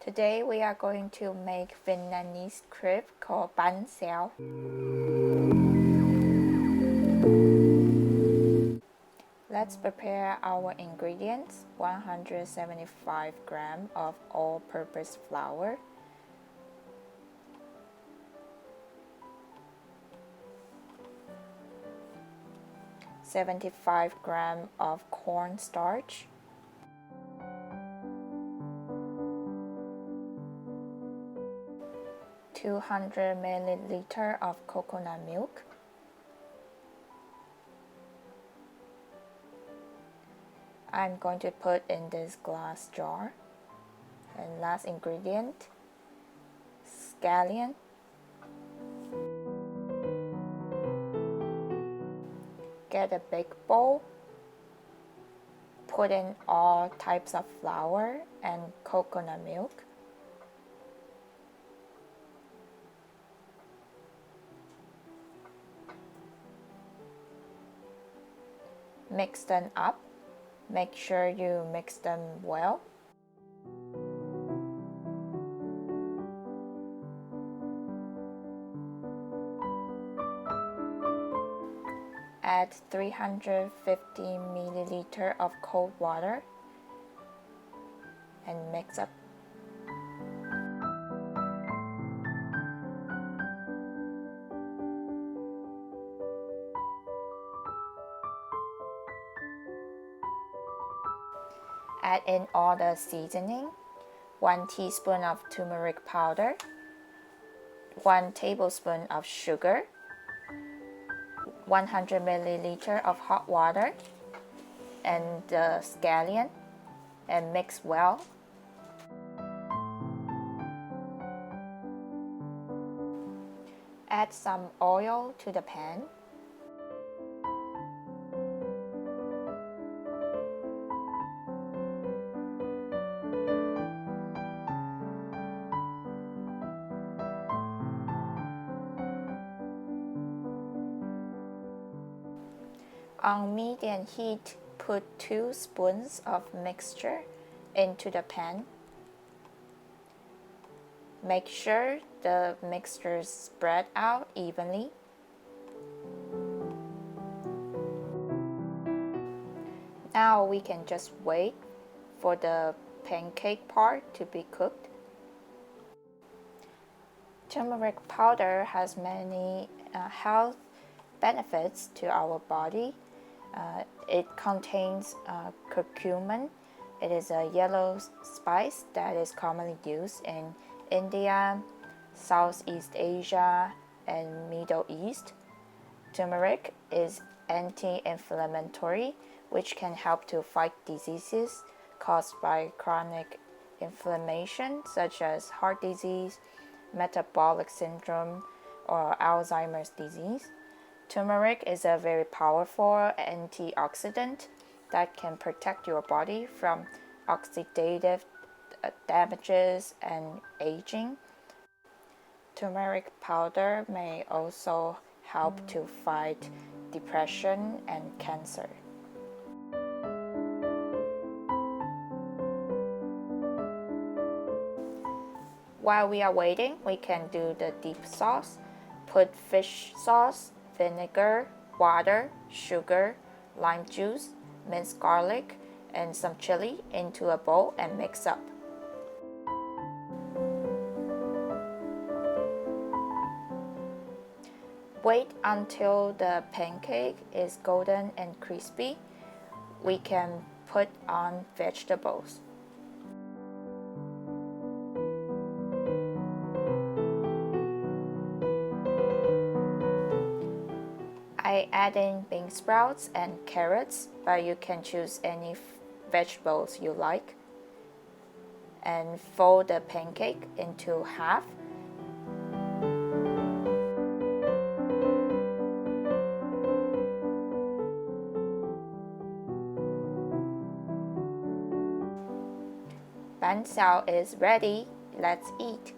Today we are going to make Vietnamese crepe called Banh Xeo. Let's prepare our ingredients. 175 grams of all-purpose flour, 75 grams of cornstarch, 200 milliliter of coconut milk, I'm going to put in this glass jar. And last ingredient, scallion, get a big bowl, put in all types of flour and coconut milk. Mix them up. Make sure you mix them well. Add 350 milliliter of cold water and mix up. Add in all the seasoning, 1 teaspoon of turmeric powder, 1 tablespoon of sugar, 100 milliliter of hot water, and the scallion, and mix well. Add some oil to the pan. On medium heat, put 2 spoons of mixture into the pan. Make sure the mixture spread out evenly. Now we can just wait for the pancake part to be cooked. Turmeric powder has many health benefits to our body. It contains curcumin. It is a yellow spice that is commonly used in India, Southeast Asia, and Middle East. Turmeric is anti-inflammatory, which can help to fight diseases caused by chronic inflammation, such as heart disease, metabolic syndrome, or Alzheimer's disease. Turmeric is a very powerful antioxidant that can protect your body from oxidative damages and aging. Turmeric powder may also help to fight depression and cancer. While we are waiting, we can do the deep sauce. Put fish sauce, vinegar, water, sugar, lime juice, minced garlic, and some chili into a bowl and mix up. Wait until the pancake is golden and crispy. We can put on vegetables. I add in bean sprouts and carrots, but you can choose any vegetables you like. And fold the pancake into half. Banh Xeo is ready. Let's eat.